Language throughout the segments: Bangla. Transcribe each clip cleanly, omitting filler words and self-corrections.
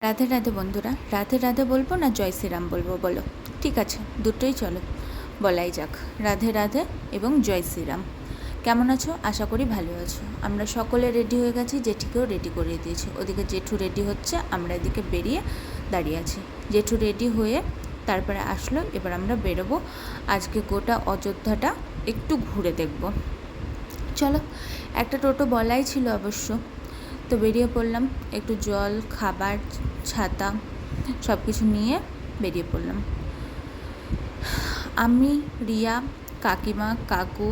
রাধে রাধে বন্ধুরা, রাধে রাধে বলবো না জয় শ্রীরাম বলবো বলো? ঠিক আছে, দুটোই চলো, বলাই যাক। রাধে রাধে এবং জয় শ্রীরাম। কেমন আছো? আশা করি ভালো আছো। আমরা সকলে রেডি হয়ে গেছি, জেঠিকেও রেডি করিয়ে দিয়েছি। ওদিকে জেঠু রেডি হচ্ছে, আমরা এদিকে বেরিয়ে দাঁড়িয়ে আছি। জেঠু রেডি হয়ে তারপরে আসলো, এবার আমরা বেরোবো। আজকে গোটা অযোধ্যাটা একটু ঘুরে দেখব। চলো, একটা টোটো বলাই ছিল অবশ্য, তো বেরিয়ে পড়লাম। একটু জল, খাবার, ছাতা সব কিছু নিয়ে বেরিয়ে পড়লাম। আমি, রিয়া, কাকিমা, কাকু,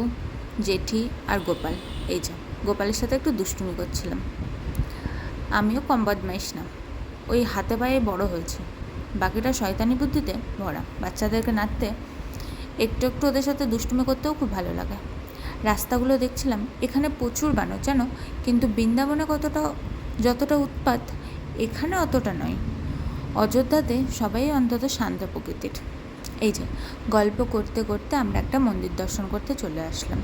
জেঠি আর গোপাল। এই যে গোপালের সাথে একটু দুষ্টুমি করছিলাম। আমিও কম বদমাইশ না, ওই হাতে পায়ে বড় হয়েছে, বাকিটা শয়তানি বুদ্ধিতে ভরা। বাচ্চাদেরকে নাড়তে একটু একটু ওদের সাথে দুষ্টুমি করতেও খুব ভালো লাগে। রাস্তাগুলো দেখছিলাম, এখানে প্রচুর বানর জানো, কিন্তু বৃন্দাবনে যতটা উৎপাত এখানে অতটা নয়। অযোধ্যাতে সবাই অন্তত শান্ত প্রকৃতির। এই যে গল্প করতে করতে আমরা একটা মন্দির দর্শন করতে চলে আসলাম।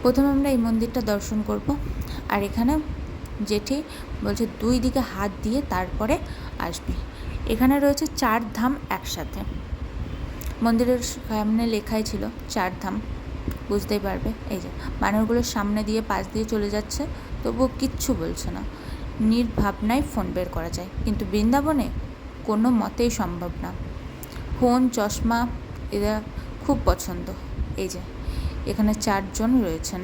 প্রথমে আমরা এই মন্দিরটা দর্শন করব, আর এখানে জেঠি বলছে 2 দিকে হাত দিয়ে তারপরে আসবি। এখানে রয়েছে 4 ধাম একসাথে। মন্দিরের সামনে লেখাই ছিল 4 ধাম, বুঝতেই পারবে। এই যে বানরগুলোর সামনে দিয়ে পাশ দিয়ে চলে যাচ্ছে, তবুও কিচ্ছু বলছে না। নির্ভাবনায় ফোন বের করা যায়, কিন্তু বৃন্দাবনে কোনো মতেই সম্ভব না। ফোন, চশমা এরা খুব পছন্দ। এই যে এখানে 4 জন রয়েছেন,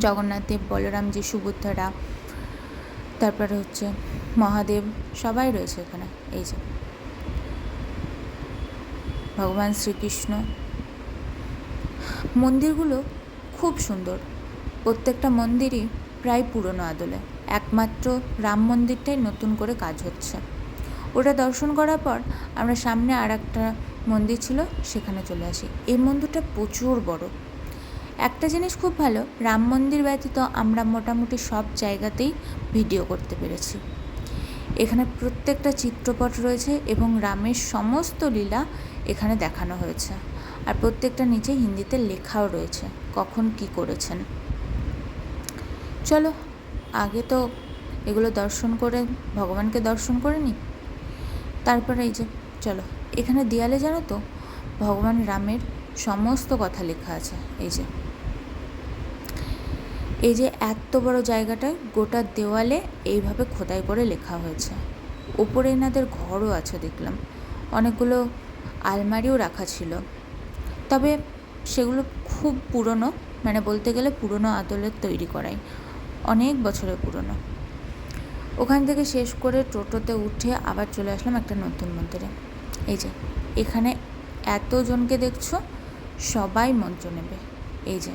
জগন্নাথ দেব, বলরামজি, সুভদ্রা, তারপরে হচ্ছে মহাদেব, সবাই রয়েছে এখানে। এই যে ভগবান শ্রীকৃষ্ণ। মন্দিরগুলো খুব সুন্দর, প্রত্যেকটা মন্দিরই প্রায় পুরনো আদলে। একমাত্র রাম মন্দিরটাই নতুন করে কাজ হচ্ছে। ওটা দর্শন করার পর আমরা সামনে আর একটা মন্দির ছিল, সেখানে চলে আসি। এই মন্দিরটা প্রচুর বড়। একটা জিনিস খুব ভালো, রাম মন্দির ব্যতীত আমরা মোটামুটি সব জায়গাতেই ভিডিও করতে পেরেছি। এখানে প্রত্যেকটা চিত্রপট রয়েছে এবং রামের সমস্ত লীলা এখানে দেখানো হয়েছে। আর প্রত্যেকটা নিচে হিন্দিতে লেখাও রয়েছে কখন কি করেছেন। চলো, আগে তো এগুলো দর্শন করে ভগবানকে দর্শন করে নিই, তারপরে এই যে চলো। এখানে দেয়ালে জানো তো ভগবান রামের সমস্ত কথা লেখা আছে। এই যে এত বড় জায়গাটায় গোটা দেওয়ালে এইভাবে খোদাই করে লেখা হয়েছে। ওপরে এনাদের ঘরও আছে দেখলাম, অনেকগুলো আলমারিও রাখা ছিল, তবে সেগুলো খুব পুরনো, মানে বলতে গেলে পুরনো আদলের তৈরি করাই, অনেক বছরের পুরনো। ওখান থেকে শেষ করে টোটোতে উঠে আবার চলে আসলাম একটা নতুন মন্দিরে। এই যে এখানে এতজনকে দেখছো, সবাই মন্ত্র নেবে। এই যে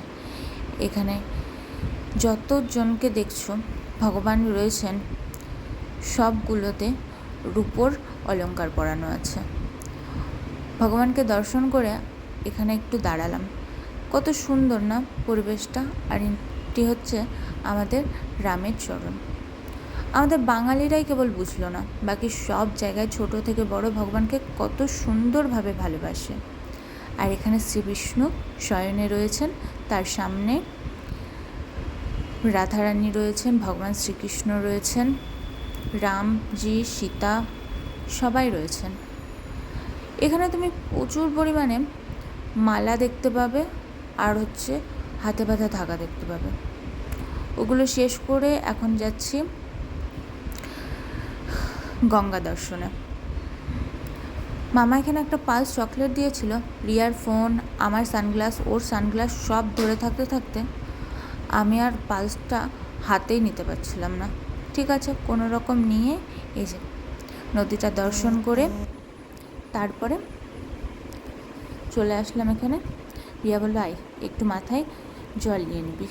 এখানে যতজনকে দেখছো ভগবান রয়েছেন, সবগুলোতে রূপোর অলংকার পরানো আছে। ভগবানকে দর্শন করে এখানে একটু দাঁড়ালাম। কত সুন্দর না পরিবেশটা। আর এটি হচ্ছে আমাদের রামের চরণ। আমাদের বাঙালিরাই কেবল বুঝলো না, বাকি সব জায়গায় ছোট থেকে বড় ভগবানকে কত সুন্দরভাবে ভালোবাসে। আর এখানে শ্রীবিষ্ণু শয়নে রয়েছেন, তার সামনে রাধারানী রয়েছেন, ভগবান শ্রীকৃষ্ণ রয়েছেন, রামজি, সীতা সবাই রয়েছেন। এখানে তুমি প্রচুর পরিমাণে মালা দেখতে পাবে, আর হচ্ছে হাতে বাঁধা ধাগা দেখতে পাবে। ওগুলো শেষ করে এখন যাচ্ছি গঙ্গা দর্শনে। মামা এখানে একটা পালস চকলেট দিয়েছিল। রিয়ার ফোন, আমার সানগ্লাস, ওর সানগ্লাস সব ধরে থাকতে থাকতে আমি আর পালসটা হাতেই নিতে পারছিলাম না। ঠিক আছে, কোনো রকম নিয়ে এই যে নদীটা দর্শন করে তারপরে চলে আসলাম এখানে। রিয়া বলল আয় একটু মাথায় জল নিয়ে নিবি।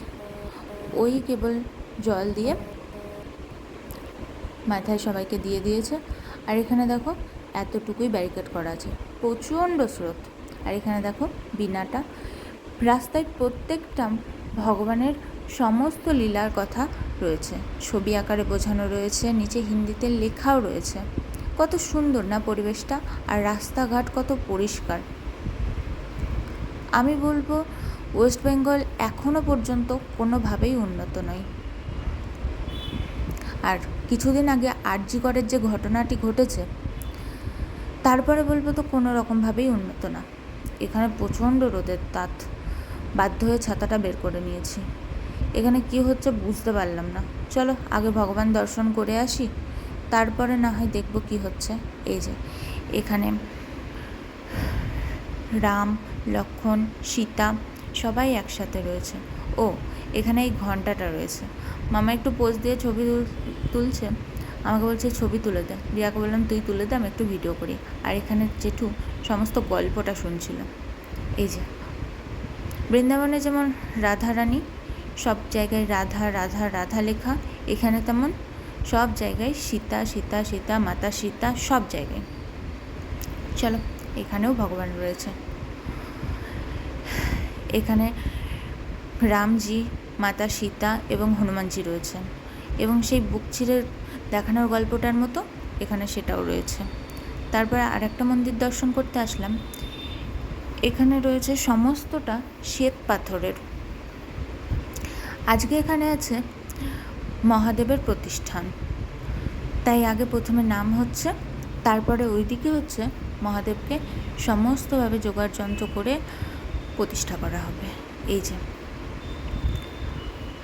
ওই কেবল জল দিয়ে মাথায় সবাইকে দিয়ে দিয়েছে। আর এখানে দেখো এতটুকুই ব্যারিকেড করা আছে, প্রচণ্ড স্রোত। আর এখানে দেখো বিনাটা রাস্তায় প্রত্যেকটা ভগবানের সমস্ত লীলার কথা রয়েছে, ছবি আকারে বোঝানো রয়েছে, নিচে হিন্দিতে লেখাও রয়েছে। কত সুন্দর না পরিবেশটা, আর রাস্তাঘাট কত পরিষ্কার। আমি বলবো ওয়েস্ট বেঙ্গল এখনও পর্যন্ত কোনোভাবেই উন্নত নয়। আর কিছুদিন আগে আরজি করের যে ঘটনাটি ঘটেছে, তারপরে বলবো তো কোনো রকমভাবেই উন্নত না। এখানে প্রচণ্ড রোদের তাত, বাধ্য হয়ে ছাতাটা বের করে নিয়েছি। এখানে কি হচ্ছে বুঝতে পারলাম না। চলো আগে ভগবান দর্শন করে আসি, তারপরে না হয় দেখব কি হচ্ছে। এই যে এখানে রাম, লক্ষ্মণ, সীতা সবাই একসাথে রয়েছে। ও এখানে এই ঘন্টাটা রয়েছে। মামা একটু পোজ দিয়ে ছবি তুলছে, আমাকে বলছে ছবি তুলে দে। রিয়াকে বললাম তুই তুলে দে, আমি একটু ভিডিও করি। আর এখানে জেঠু সমস্ত গল্পটা শুনছিল। এই যে বৃন্দাবনে যেমন রাধারানী, সব জায়গায় রাধা রাধা রাধা লেখা, এখানে তেমন সব জায়গায় সীতা সীতা সীতা, মাতা সীতা, সব জায়গায়। চলো এখানেও ভগবান রয়েছে। এখানে রামজি, মাতা সীতা এবং হনুমানজি রয়েছে, এবং সেই বুক চিরে দেখানোর গল্পটার মতো এখানে সেটাও রয়েছে। তারপরে আর একটা মন্দির দর্শন করতে আসলাম। এখানে রয়েছে সমস্তটা শ্বেত পাথরের। আজকে এখানে আছে মহাদেবের প্রতিষ্ঠান, তাই আগে প্রথমে নাম হচ্ছে, তারপরে ওইদিকে হচ্ছে মহাদেবকে সমস্তভাবে জোগাড় যন্ত্র করে প্রতিষ্ঠা করা হবে। এই যে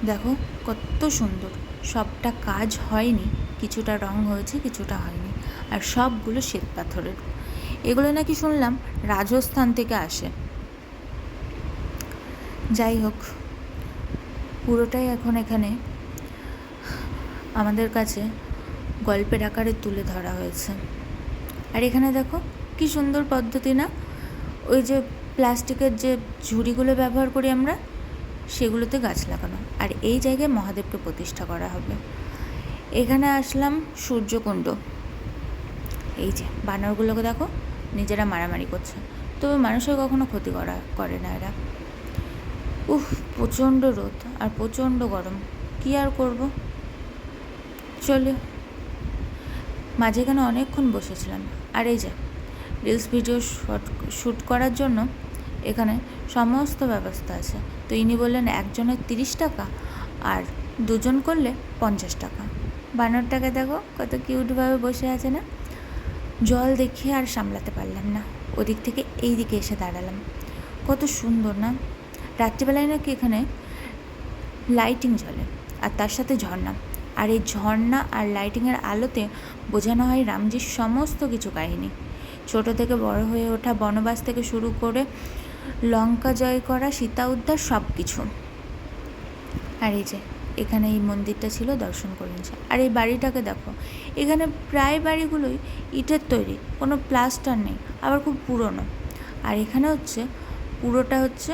দেখো কত সুন্দর, সবটা কাজ হয়নি, কিছুটা রং হয়েছে কিছুটা হয়নি, আর সবগুলো শ্বেত পাথরের। এগুলো নাকি শুনলাম রাজস্থান থেকে আসে। যাই হোক, পুরোটাই এখন এখানে আমাদের কাছে গল্পের আকারে তুলে ধরা হয়েছে। আর এখানে দেখো কি সুন্দর পদ্ধতি না, ওই যে প্লাস্টিকের যে ঝুড়িগুলো ব্যবহার করি আমরা, সেগুলোতে গাছ লাগানো। আর এই জায়গায় মহাদেবকে প্রতিষ্ঠা করা হবে। এখানে আসলাম সূর্যকুণ্ড। এই যে বানরগুলোকে দেখো নিজেরা মারামারি করছে, তবে মানুষের কখনো ক্ষতি করে না এরা। প্রচণ্ড রোদ আর প্রচণ্ড গরম, কি আর করব। চলে মাঝে এখানে অনেকক্ষণ বসেছিলাম। আর এই যে রিলস ভিডিও শ্যুট করার জন্য এখানে সমস্ত ব্যবস্থা আছে। তো ইনি বললেন একজনের 30 টাকা, আর দুজন করলে 50 টাকা। বানরটাকে দেখো কত কিউটভাবে বসে আছে না। জল দেখিয়ে আর সামলাতে পারলাম না, ওদিক থেকে এই দিকে এসে দাঁড়ালাম। কত সুন্দর না। রাত্রিবেলায় নাকি এখানে লাইটিং জ্বলে, আর তার সাথে ঝর্ণা। আর এই ঝর্ণা আর লাইটিংয়ের আলোতে বোঝানো হয় রামজির সমস্ত কিছু কাহিনী, ছোট থেকে বড় হয়ে ওঠা, বনবাস থেকে শুরু করে লঙ্কা জয় করা, সীতা উদ্ধার, সব কিছু। আর এই যে এখানে এই মন্দিরটা ছিল, দর্শন করে নিচ্ছে। আর এই বাড়িটাকে দেখো, এখানে প্রায় বাড়িগুলোই ইটের তৈরি, কোনো প্লাস্টার নেই, আবার খুব পুরনো। আর এখানে হচ্ছে পুরোটা হচ্ছে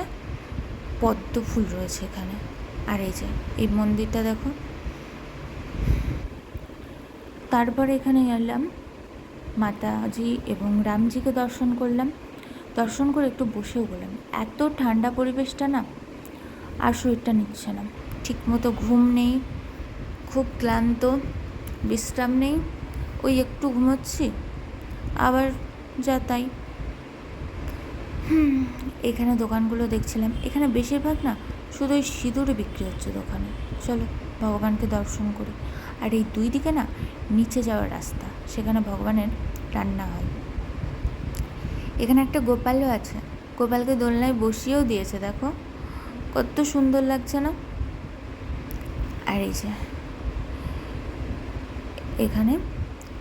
পদ্ম ফুল রয়েছে এখানে। আর এই যে এই মন্দিরটা দেখো। তারপরে এখানে এলাম, মাতাজি এবং রামজিকে দর্শন করলাম। দর্শন করে একটু বসেও গেলাম। এত ঠান্ডা পরিবেশটা না, আর শরীরটা নিচ্ছে না, ঠিকমতো ঘুম নেই, খুব ক্লান্ত, বিশ্রাম নেই, ওই একটু ঘুমোচ্ছি আবার যা তাই। এখানে দোকানগুলো দেখছিলাম, এখানে বেশিরভাগ না শুধু ওই সিঁদুরে বিক্রি হচ্ছে দোকানে। চলো ভগবানকে দর্শন করি। আর এই দুই দিকে না নিচে যাওয়ার রাস্তা, সেখানে ভগবানের রান্না হয়। এখানে একটা গোপালও আছে, গোপালকে দোলনায় বসিয়েও দিয়েছে, দেখো কত সুন্দর লাগছে না। আর এই যে এখানে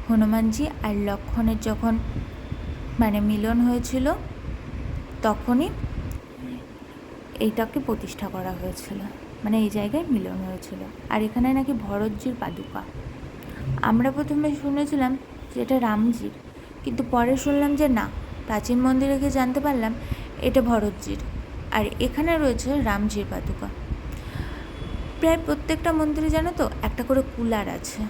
হনুমানজি আর লক্ষ্মণের যখন মিলন হয়েছিল, তখনই এইটাকে প্রতিষ্ঠা করা হয়েছিল, এই জায়গায় মিলন হয়েছিল। আর এখানে নাকি ভরতজির পাদুকা। আমরা প্রথমে শুনেছিলাম যে এটা রামজির, কিন্তু পরে শুনলাম যে না, প্রাচীন মন্দিরে গিয়ে জানতে পারলাম এটা ভরতজির। আর এখানে রয়েছে রামজির পাদুকা। প্রায় প্রত্যেকটা মন্দিরে জানো তো একটা করে কুলার আছে।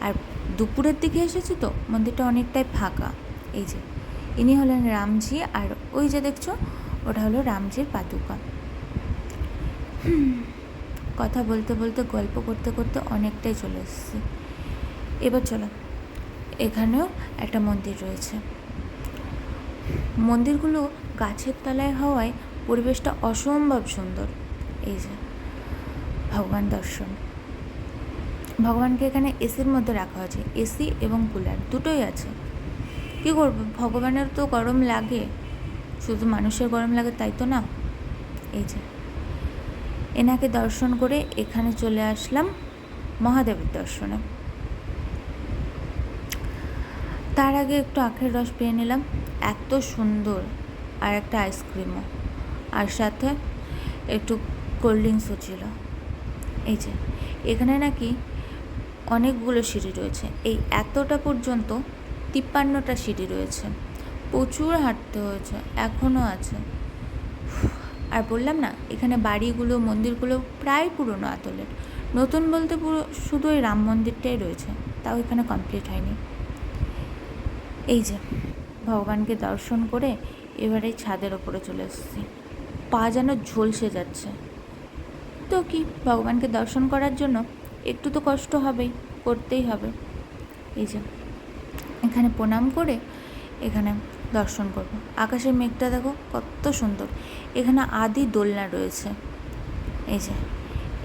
আর দুপুরের দিকে এসেছি তো মন্দিরটা অনেকটাই ফাঁকা। এই যে ইনি হলেন রামজি, আর ওই যে দেখছো ওটা হলো রামজির পাদুকা। কথা বলতে বলতে গল্প করতে করতে অনেকটাই চলে এসেছি। এবার চলো, এখানেও একটা মন্দির রয়েছে। মন্দিরগুলো গাছের তলায় হওয়ায় পরিবেশটা অসম্ভব সুন্দর। এই যে ভগবান দর্শন। ভগবানকে এখানে এসির মধ্যে রাখা হয়েছে, এসি এবং কুলার দুটোই আছে। কী করবো, ভগবানের তো গরম লাগে, শুধু মানুষের গরম লাগে তাই তো না। এই যে এনাকে দর্শন করে এখানে চলে আসলাম মহাদেবের দর্শনে। তার আগে একটু আখের রস পেয়ে নিলাম, এত সুন্দর, আর একটা আইসক্রিমও, আর সাথে একটু কোল্ড ড্রিঙ্কসও ছিল। এই যে এখানে নাকি অনেকগুলো সিঁড়ি রয়েছে, এই এতটা পর্যন্ত 53টা সিঁড়ি রয়েছে, প্রচুর হাঁটতে হয়েছে, এখনও আছে। আর বললাম না, এখানে বাড়িগুলো মন্দিরগুলো প্রায় পুরনো আদলের, নতুন বলতে পুরো শুধু ওই রাম মন্দিরটাই রয়েছে, তাও এখানে কমপ্লিট হয়নি। এই যে ভগবানকে দর্শন করে এবারে ছাদের ওপরে চলে এসেছি, পা যেন ঝলসে যাচ্ছে। তো কি, ভগবানকে দর্শন করার জন্য একটু তো কষ্ট হবেই, করতেই হবে। এই যে এখানে প্রণাম করে এখানে দর্শন করব। আকাশের মেঘটা দেখো কত সুন্দর, এখানে আদি দোলনা রয়েছে। এই যে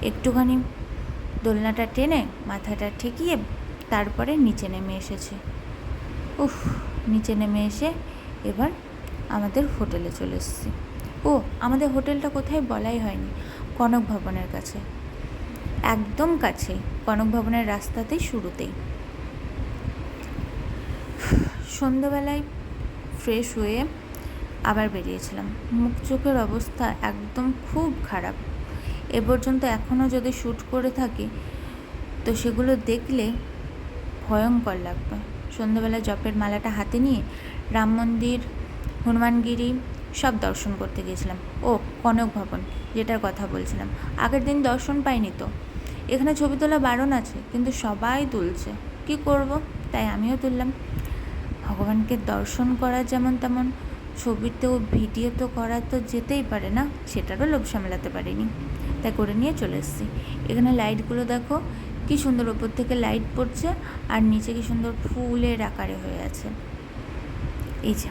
একটুখানি দোলনাটা টেনে মাথাটা ঠেকিয়ে তারপরে নিচে নেমে এসেছি। উফ, নিচে নেমে এসে এবার আমাদের হোটেলে চলে এসেছি। ও, আমাদের হোটেলটা কোথায় বলাই হয়নি, কনক ভবনের কাছে, একদম কাছেই, কনক ভবনের রাস্তাতেই, শুরুতেই। সন্ধ্যাবেলায় ফ্রেশ হয়ে আবার বেরিয়েছিলাম, মুখ চোখের অবস্থা একদম খুব খারাপ। এ পর্যন্ত এখনও যদি শ্যুট করে থাকি তো সেগুলো দেখলে ভয়ঙ্কর লাগবে। সন্ধ্যাবেলায় জপের মালাটা হাতে নিয়ে রাম মন্দির, হনুমানগিরি সব দর্শন করতে গিয়েছিলাম। ও, কনক ভবন যেটার কথা বলছিলাম, আগের দিন দর্শন পাইনি তো। এখানে ছবি তোলা বারণ আছে, কিন্তু সবাই তুলছে, কি করব, তাই আমিও তুললাম। ভগবানকে দর্শন করা যেমন তেমন, ছবিতেও ভিডিও তো করা তো যেতেই পারে না, সেটারও লোভ সামলাতে পারিনি, তাই করে নিয়ে চলে এসেছি। এখানে লাইটগুলো দেখো কি সুন্দর, ওপর থেকে লাইট পড়ছে, আর নিচে কি সুন্দর ফুলের আকারে হয়ে আছে। এই যে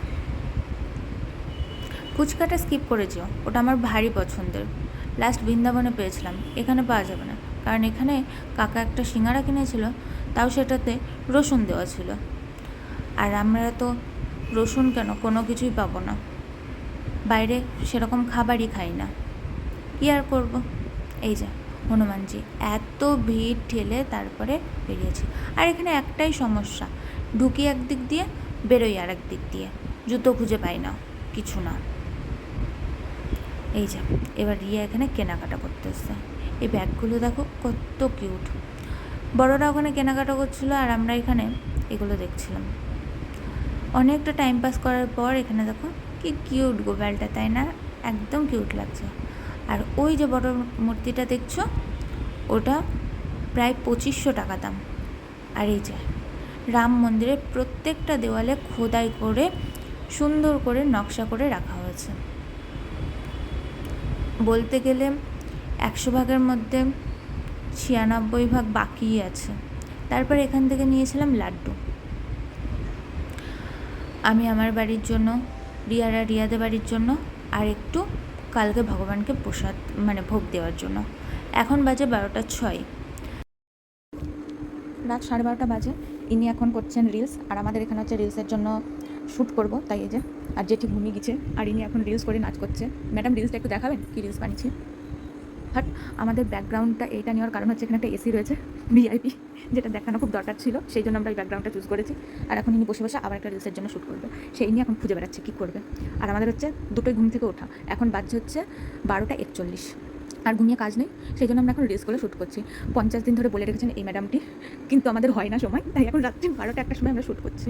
ফুচকাটা স্কিপ করেছিও, ওটা আমার ভারী পছন্দের, লাস্ট বৃন্দাবনে পেয়েছিলাম, এখানে পাওয়া যাবে না, কারণ এখানে কাকা একটা সিঙ্গারা কিনেছিল, তাও সেটাতে রসুন দেওয়া ছিল, আর আমরা তো রসুন কেন কোনো কিছুই পাবো না, বাইরে সেরকম খাবারই খাই না, কী আর করবো। এই যে হনুমানজি, এত ভিড় ঠেলে তারপরে বেরিয়েছি। আর এখানে একটাই সমস্যা, ঢুকি একদিক দিয়ে, বেরোই আর এক দিক দিয়ে, জুতো খুঁজে পাই না, কিছু না। এই যে এবার রিয়া এখানে কেনাকাটা করতে এসছে, এই ব্যাগগুলো দেখো কত কিউট, বড়রা ওখানে কেনাকাটা করছিলো আর আমরা এখানে এগুলো দেখছিলাম। অনেকটা টাইম পাস করার পর এখানে দেখো কি কিউট গোপালটা, তাই না, একদম কিউট লাগছে। আর ওই যে বড় মূর্তিটা দেখছো, ওটা প্রায় 2500 টাকা দাম। আর এই যে রাম মন্দিরের প্রত্যেকটা দেওয়ালে খোদাই করে সুন্দর করে নকশা করে রাখা হয়েছে, বলতে গেলে 100 ভাগের মধ্যে 96 ভাগ বাকিই আছে। তারপর এখান থেকে নিয়েছিলাম লাড্ডু, আমি আমার বাড়ির জন্য, রিয়ারা রিয়াদের বাড়ির জন্য, আর একটু কালকে ভগবানকে প্রসাদ মানে ভোগ দেওয়ার জন্য। এখন বাজে 12টা 6, রাত 12:30 বাজে। ইনি এখন করছেন রিলস, আর আমাদের এখানে হচ্ছে রিলসের জন্য শ্যুট করব, তাই এই যে, আর জেঠি ঘুমিয়ে গেছে, আর ইনি এখন রিলস করে নাচ করছে। ম্যাডাম রিলসটা একটু দেখাবেন, কী রিলস বানিয়েছি? বাট আমাদের ব্যাকগ্রাউন্ডটা এইটা নেওয়ার কারণ হচ্ছে এখানে একটা এসি রয়েছে ভিআইপি, যেটা দেখানো খুব দরকার ছিল, সেই জন্য আমরা এই ব্যাকগ্রাউন্ডটা চুজ করেছি। আর এখন ইনি বসে বসে আবার একটা রিলসের জন্য শ্যুট করবে, সেই নিয়ে এখন খুঁজে বেড়াচ্ছে কী করবে। আর আমাদের হচ্ছে দুটোই ঘুম থেকে ওঠা, এখন বাজছে হচ্ছে 12টা 41, আর ঘুমিয়ে কাজ নেই, সেই জন্য আমরা এখন রিলস করে শ্যুট করছি। 50 দিন ধরে বলে রেখেছেন এই ম্যাডামটি, কিন্তু আমাদের হয় না সময়, তাই এখন রাত্রি 12টা 1টার সময় আমরা শ্যুট করছি।